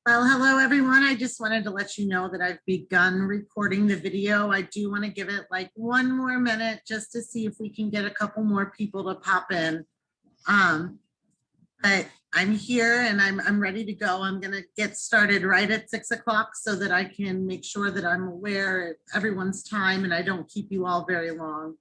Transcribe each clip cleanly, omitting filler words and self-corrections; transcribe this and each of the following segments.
Well, hello everyone. I just wanted to let you know that I've begun recording the video. I do want to give it like one more minute just to see if we can get a couple more people to pop in. But I'm here and I'm ready to go. I'm going to get started right at 6 o'clock so that I can make sure that I'm aware of everyone's time and I don't keep you all very long.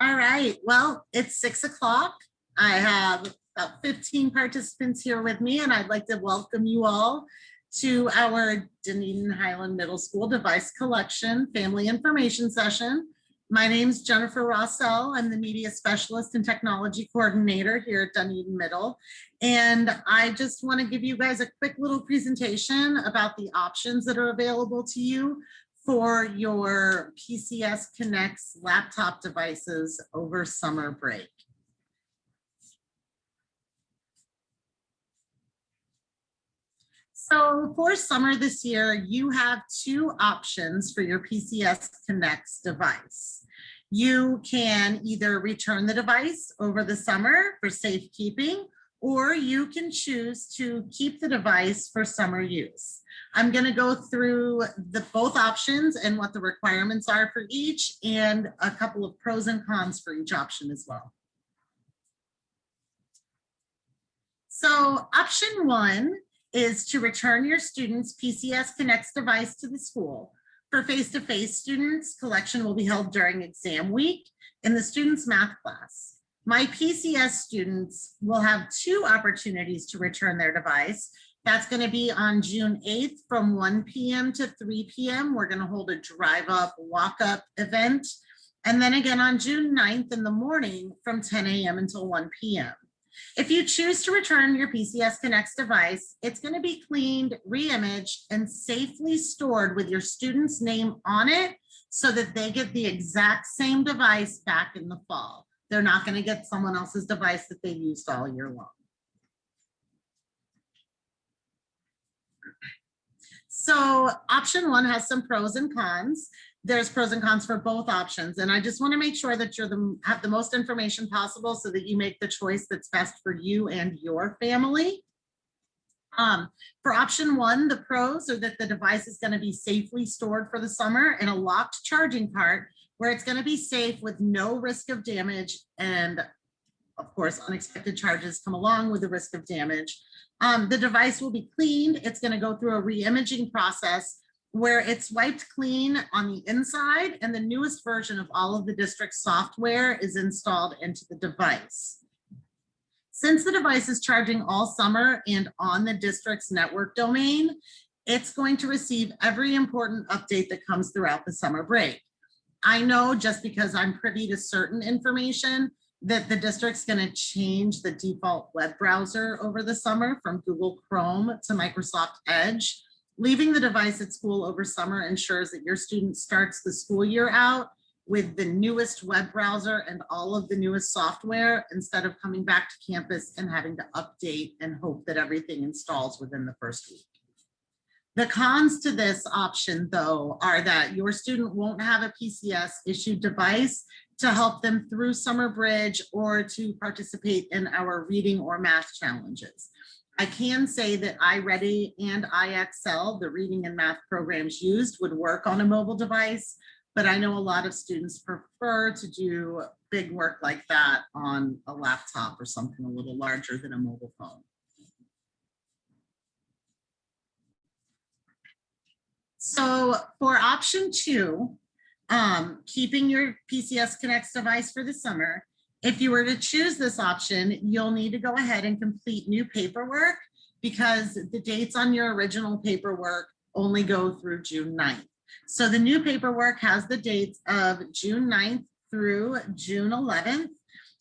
All right, well, it's 6 o'clock. I have about 15 participants here with me, and I'd like to welcome you all to our Dunedin Highland Middle School Device Collection Family Information Session. My name is Jennifer Rossell. I'm the Media Specialist and Technology Coordinator here at Dunedin Middle. And I just want to give you guys a quick little presentation about the options that are available to you for your PCS Connects laptop devices over summer break. So for summer this year, you have two options for your PCS Connects device. You can either return the device over the summer for safekeeping, or you can choose to keep the device for summer use. I'm going to go through both options and what the requirements are for each, and a couple of pros and cons for each option as well. So option one is to return your student's PCS Connects device to the school. For FacetoFace Students, collection will be held during exam week in the student's math class. My PCS students will have two opportunities to return their device. That's going to be on June 8th from 1 p.m. to 3 p.m. We're going to hold a DriveUp WalkUp event. And then again on June 9th in the morning from 10 a.m. until 1 p.m. If you choose to return your PCS Connects device, it's going to be cleaned, re-imaged, and safely stored with your student's name on it so that they get the exact same device back in the fall. They're not going to get someone else's device that they used all year long. So option one has some pros and cons. There's pros and cons for both options. And I just want to make sure that you have the most information possible so that you make the choice that's best for you and your family. For option one, the pros are that the device is going to be safely stored for the summer in a locked charging cart where it's going to be safe with no risk of damage. And of course, unexpected charges come along with the risk of damage. The device will be cleaned. It's going to go through a re-imaging process where it's wiped clean on the inside, and the newest version of all of the district's software is installed into the device. Since the device is charging all summer and on the district's network domain, it's going to receive every important update that comes throughout the summer break. I know just because I'm privy to certain information that the district's going to change the default web browser over the summer from Google Chrome to Microsoft Edge. Leaving the device at school over summer ensures that your student starts the school year out with the newest web browser and all of the newest software instead of coming back to campus and having to update and hope that everything installs within the first week. The cons to this option, though, are that your student won't have a PCS issued device to help them through summer bridge or to participate in our reading or math challenges. I can say that iReady and IXL, the reading and math programs used, would work on a mobile device, but I know a lot of students prefer to do big work like that on a laptop or something a little larger than a mobile phone. So for option 2, keeping your PCS Connects device for the summer, if you were to choose this option, you'll need to go ahead and complete new paperwork because the dates on your original paperwork only go through June 9th. So the new paperwork has the dates of June 9th through June 11th.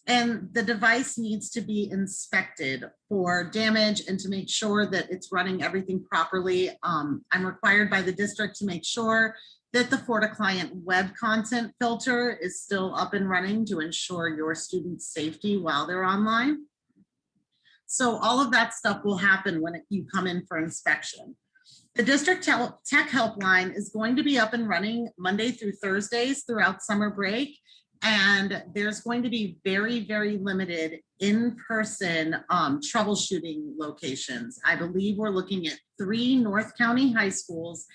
And the device needs to be inspected for damage and to make sure that it's running everything properly. I'm required by the district to make sure that the For2Client web content filter is still up and running to ensure your students' safety while they're online. So all of that stuff will happen when you come in for inspection. The district tech helpline is going to be up and running Monday through Thursdays throughout summer break. And there's going to be very, very limited in-person troubleshooting locations. I believe we're looking at 3 North County high schools.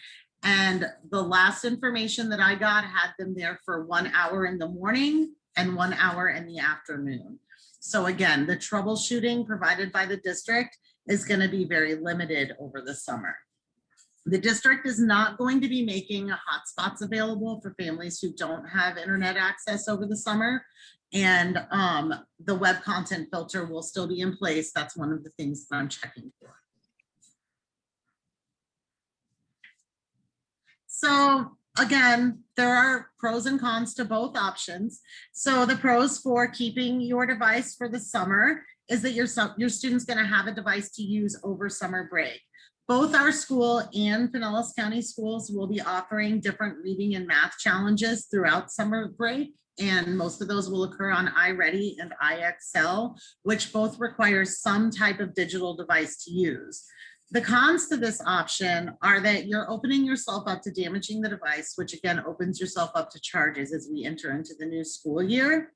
And the last information that I got had them there for 1 hour in the morning and 1 hour in the afternoon. So again, the troubleshooting provided by the district is going to be very limited over the summer. The district is not going to be making hotspots available for families who don't have internet access over the summer. And the web content filter will still be in place. That's one of the things that I'm checking for. So again, there are pros and cons to both options. So the pros for keeping your device for the summer is that your student's going to have a device to use over summer break. Both our school and Pinellas County schools will be offering different reading and math challenges throughout summer break. And most of those will occur on iReady and iExcel, which both require some type of digital device to use. The cons to this option are that you're opening yourself up to damaging the device, which again opens yourself up to charges as we enter into the new school year.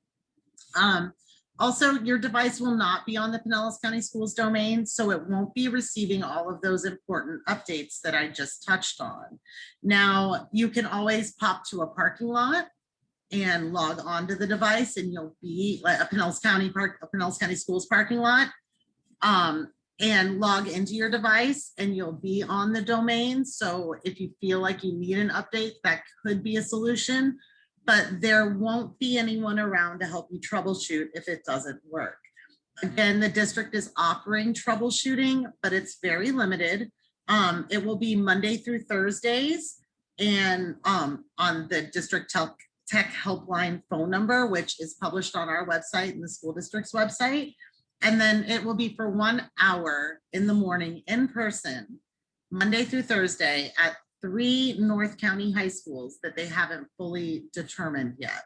Also, your device will not be on the Pinellas County Schools domain, so it won't be receiving all of those important updates that I just touched on. Now, you can always pop to a parking lot and log onto the device, and you'll be like a Pinellas County Schools parking lot, and log into your device, and you'll be on the domain. So if you feel like you need an update, that could be a solution. But there won't be anyone around to help you troubleshoot if it doesn't work. Again, the district is offering troubleshooting, but it's very limited. It will be Monday through Thursdays and on the district tech helpline phone number, which is published on our website and the school district's website. And then it will be for 1 hour in the morning in person, Monday through Thursday at 3 North County high schools that they haven't fully determined yet.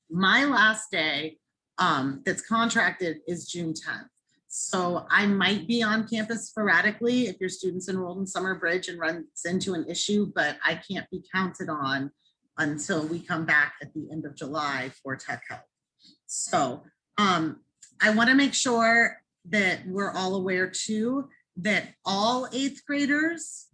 My last day that's contracted is June 10th. So I might be on campus sporadically if your student's enrolled in Summer Bridge and runs into an issue, but I can't be counted on until we come back at the end of July for tech help. So I want to make sure that we're all aware too that all 8th graders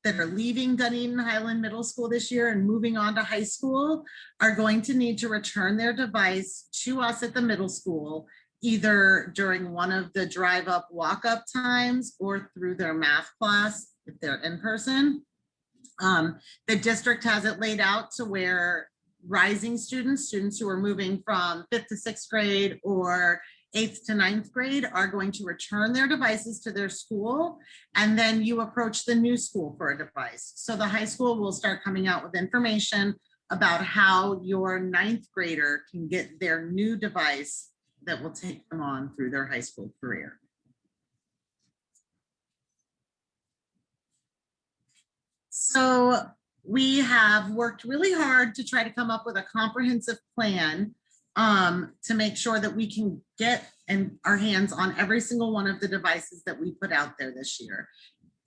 that are leaving Dunedin Highland Middle School this year and moving on to high school are going to need to return their device to us at the middle school, either during one of the DriveUp WalkUp times or through their math class if they're in person. The district has it laid out to where rising students who are moving from 5th to 6th grade or 8th to 9th grade are going to return their devices to their school, and then you approach the new school for a device. So the high school will start coming out with information about how your 9th grader can get their new device that will take them on through their high school career. So we have worked really hard to try to come up with a comprehensive plan to make sure that we can get our hands on every single one of the devices that we put out there this year.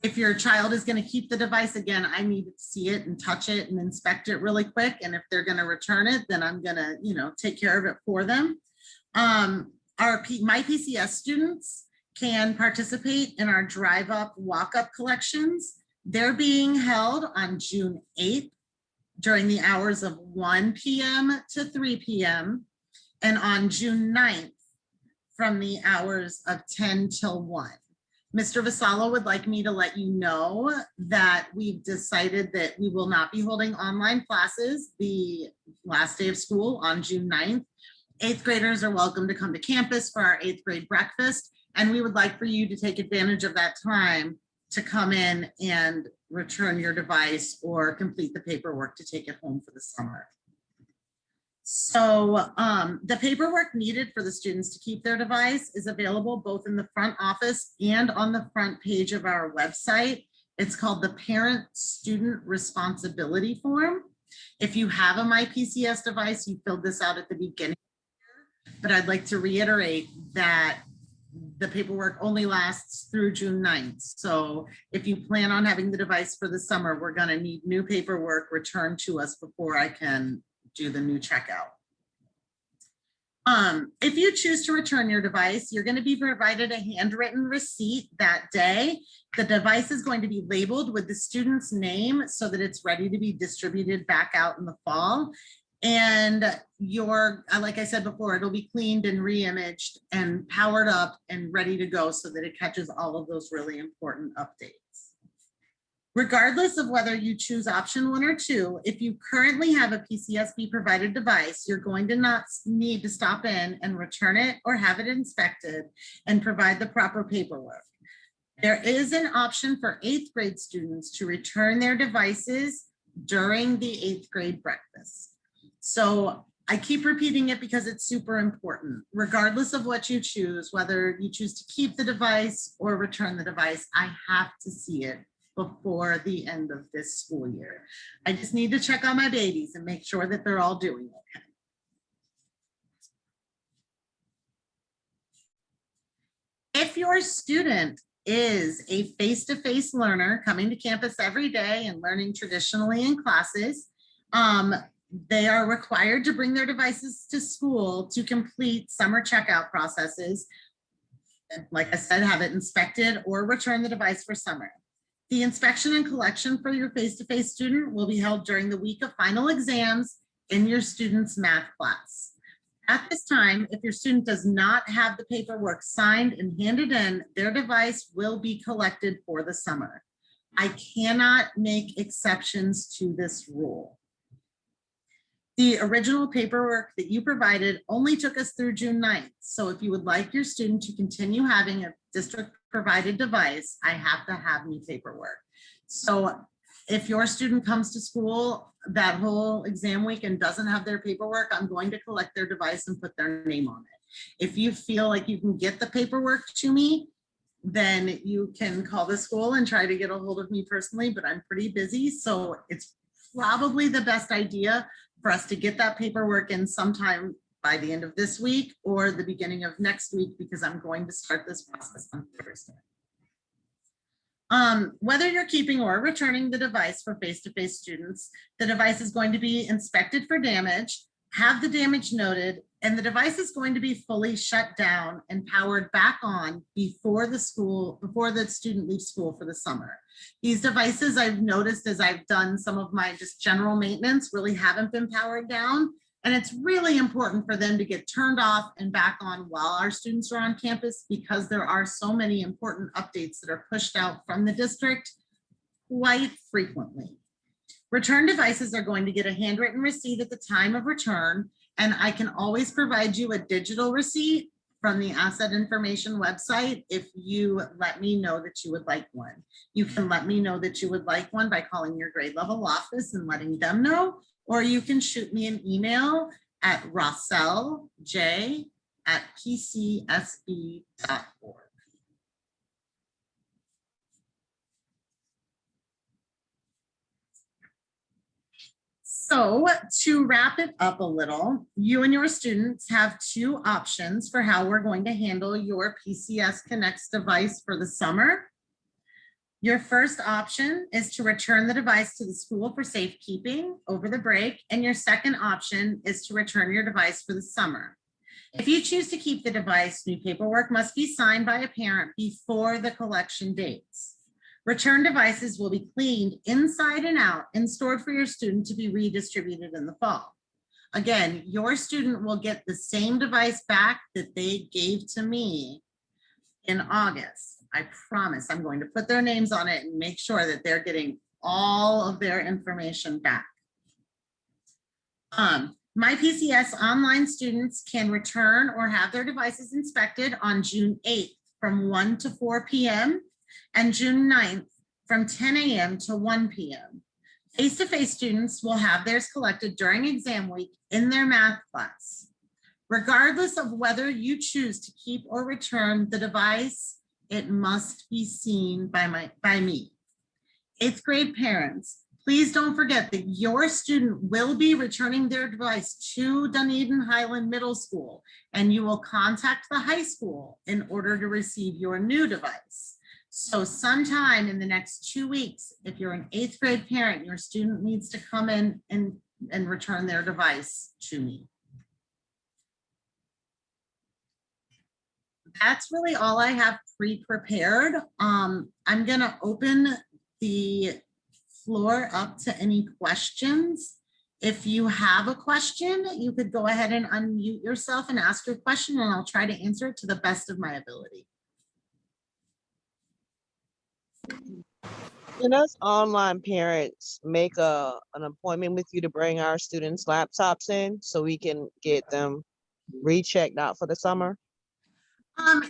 If your child is going to keep the device, again, I need to see it and touch it and inspect it really quick. And if they're going to return it, then I'm going to, take care of it for them. My PCS students can participate in our DriveUp WalkUp collections. They're being held on June 8th during the hours of 1 p.m. to 3 p.m. and on June 9th from the hours of 10 till 1. Mr. Vassallo would like me to let you know that we've decided that we will not be holding online classes the last day of school on June 9th. 8th graders are welcome to come to campus for our 8th grade breakfast, and we would like for you to take advantage of that time to come in and return your device or complete the paperwork to take it home for the summer. So the paperwork needed for the students to keep their device is available both in the front office and on the front page of our website. It's called the Parent Student Responsibility Form. If you have a MyPCS device, you filled this out at the beginning, but I'd like to reiterate that the paperwork only lasts through June 9th. So if you plan on having the device for the summer, we're going to need new paperwork returned to us before I can do the new checkout. If you choose to return your device, you're going to be provided a handwritten receipt that day. The device is going to be labeled with the student's name so that it's ready to be distributed back out in the fall. And like I said before, it'll be cleaned and re-imaged and powered up and ready to go so that it catches all of those really important updates. Regardless of whether you choose option 1 or 2, if you currently have a PCSB provided device, you're going to not need to stop in and return it or have it inspected and provide the proper paperwork. There is an option for 8th grade students to return their devices during the 8th grade breakfast. So I keep repeating it because it's super important. Regardless of what you choose, whether you choose to keep the device or return the device, I have to see it before the end of this school year. I just need to check on my babies and make sure that they're all doing okay. If your student is a face-to-face learner coming to campus every day and learning traditionally in classes, they are required to bring their devices to school to complete summer checkout processes. And like I said, have it inspected or return the device for summer. The inspection and collection for your face-to-face student will be held during the week of final exams in your student's math class. At this time, if your student does not have the paperwork signed and handed in, their device will be collected for the summer. I cannot make exceptions to this rule. The original paperwork that you provided only took us through June 9th. So if you would like your student to continue having a district provided device, I have to have new paperwork. So if your student comes to school that whole exam week and doesn't have their paperwork, I'm going to collect their device and put their name on it. If you feel like you can get the paperwork to me, then you can call the school and try to get a hold of me personally, but I'm pretty busy. So it's probably the best idea for us to get that paperwork in sometime by the end of this week or the beginning of next week, because I'm going to start this process on Thursday. Whether you're keeping or returning the device for face-to-face students, the device is going to be inspected for damage, have the damage noted, and the device is going to be fully shut down and powered back on before the student leaves school for the summer. These devices, I've noticed as I've done some of my just general maintenance, really haven't been powered down. And it's really important for them to get turned off and back on while our students are on campus, because there are so many important updates that are pushed out from the district quite frequently. Return devices are going to get a handwritten receipt at the time of return, and I can always provide you a digital receipt from the Asset Information website if you let me know that you would like one. You can let me know that you would like one by calling your grade level office and letting them know, or you can shoot me an email at rosselj@pcsb.org. So to wrap it up a little, you and your students have two options for how we're going to handle your PCS Connects device for the summer. Your first option is to return the device to the school for safekeeping over the break, and your second option is to return your device for the summer. If you choose to keep the device, new paperwork must be signed by a parent before the collection dates. Return devices will be cleaned inside and out and stored for your student to be redistributed in the fall. Again, your student will get the same device back that they gave to me in August. I promise I'm going to put their names on it and make sure that they're getting all of their information back. My PCS online students can return or have their devices inspected on June 8th from 1 to 4 p.m. and June 9th from 10 a.m. to 1 p.m. Face-to-face students will have theirs collected during exam week in their math class. Regardless of whether you choose to keep or return the device, it must be seen by me. 8th grade parents, please don't forget that your student will be returning their device to Dunedin Highland Middle School, and you will contact the high school in order to receive your new device. So sometime in the next 2 weeks, if you're an 8th grade parent, your student needs to come in and return their device to me. That's really all I have pre-prepared. I'm gonna open the floor up to any questions. If you have a question, you could go ahead and unmute yourself and ask your question, and I'll try to answer it to the best of my ability. Can us online parents make an appointment with you to bring our students' laptops in so we can get them rechecked out for the summer?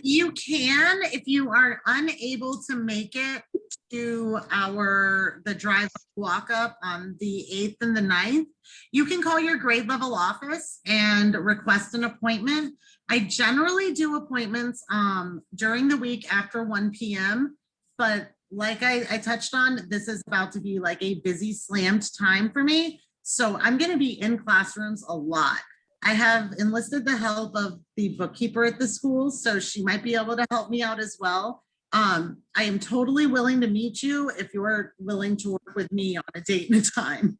You can, if you are unable to make it to the DriveUp WalkUp on the 8th and the 9th, you can call your grade level office and request an appointment. I generally do appointments during the week after 1 p.m. But like I touched on, this is about to be like a busy, slammed time for me. So I'm going to be in classrooms a lot. I have enlisted the help of the bookkeeper at the school, so she might be able to help me out as well. I am totally willing to meet you if you're willing to work with me on a date and a time.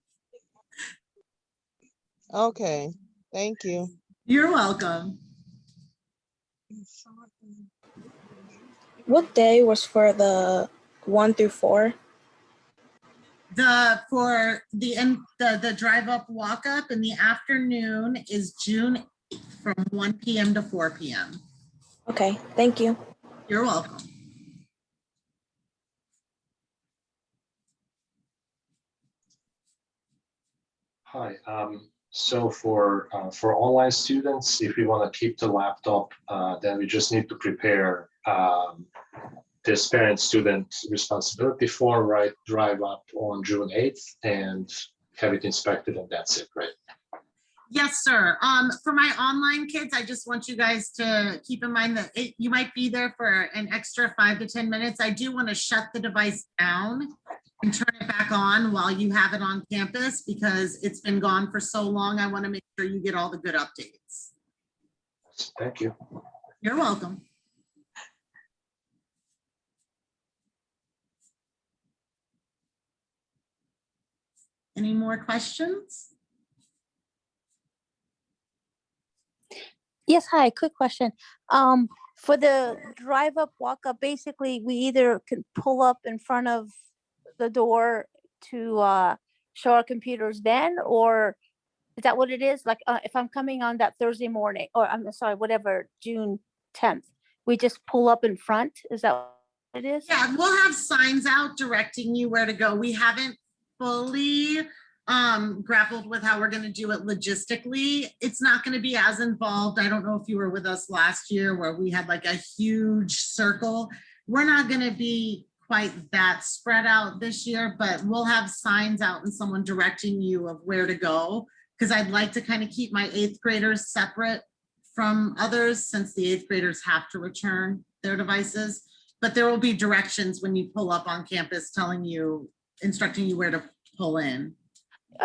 Okay, thank you. You're welcome. What day was for the 1 through 4? For the DriveUp WalkUp in the afternoon is June 8th from 1 p.m. to 4 p.m. Okay, thank you. You're welcome. Hi. So for online students, if we want to keep the laptop, then we just need to prepare this parent-student responsibility form, right? DriveUp on June 8th and have it inspected, and that's it, right? Yes, sir. For my online kids, I just want you guys to keep in mind that you might be there for an extra 5 to 10 minutes. I do want to shut the device down and turn it back on while you have it on campus because it's been gone for so long. I want to make sure you get all the good updates. Thank you. You're welcome. Any more questions? Yes, hi, quick question. For the DriveUp WalkUp, basically we either can pull up in front of the door to show our computers then, or is that what it is? Like if I'm coming on that Thursday morning, or I'm sorry, whatever, June 10th, we just pull up in front? Is that what it is? Yeah, we'll have signs out directing you where to go. We haven't fully grappled with how we're going to do it logistically. It's not going to be as involved. I don't know if you were with us last year where we had like a huge circle. We're not going to be quite that spread out this year, but we'll have signs out and someone directing you of where to go, because I'd like to kind of keep my 8th graders separate from others since the 8th graders have to return their devices. But there will be directions when you pull up on campus telling you, instructing you where to pull in.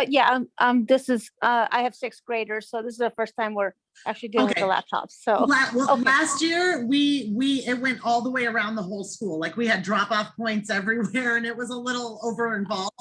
Yeah, this is, I have 6th graders, so this is the first time we're actually dealing with the laptops, so. Last year, it went all the way around the whole school. Like we had drop-off points everywhere and it was a little over involved,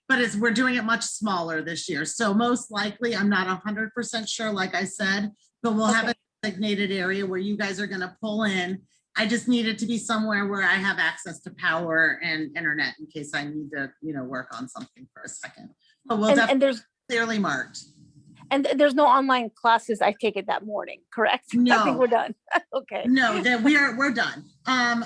but we're doing it much smaller this year. So most likely, I'm not 100% sure, like I said, but we'll have a designated area where you guys are gonna pull in. I just need it to be somewhere where I have access to power and internet in case I need to, work on something for a second. But we'll definitely there's clearly marked. And there's no online classes, I take it, that morning, correct? No. I think we're done. Okay. No, that we're done.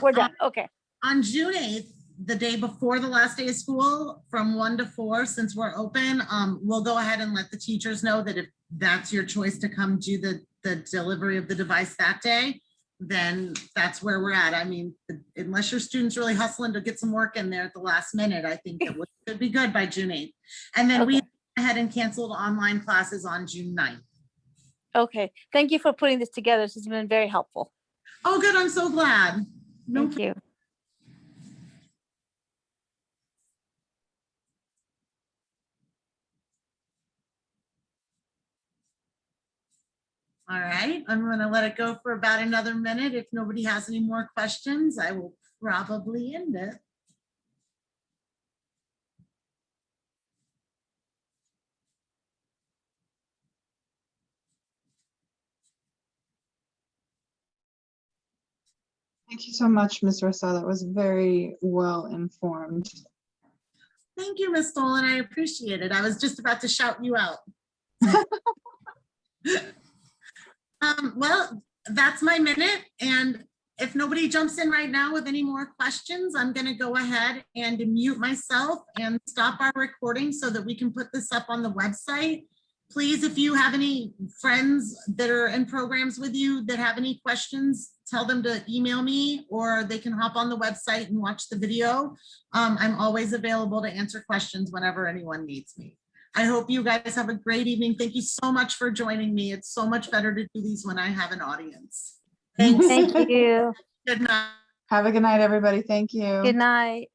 We're done. Okay. On June 8th, the day before the last day of school, from 1 to 4, since we're open, we'll go ahead and let the teachers know that if that's your choice to come do the delivery of the device that day, then that's where we're at. I mean, unless your student's really hustling to get some work in there at the last minute, I think it should be good by June 8th. And then we Okay. went ahead and canceled online classes on June 9th. Okay, thank you for putting this together. This has been very helpful. Oh, good, I'm so glad. No Thank you. All right, I'm gonna let it go for about another minute. If nobody has any more questions, I will probably end it. Thank you so much, Ms. Russo. That was very well informed. Thank you, Ms. Stolen. I appreciate it. I was just about to shout you out. Well, that's my minute. And if nobody jumps in right now with any more questions, I'm going to go ahead and mute myself and stop our recording so that we can put this up on the website. Please, if you have any friends that are in programs with you that have any questions, tell them to email me, or they can hop on the website and watch the video. I'm always available to answer questions whenever anyone needs me. I hope you guys have a great evening. Thank you so much for joining me. It's so much better to do these when I have an audience. Thanks. Thank you. Good night. Have a good night, everybody. Thank you. Good night.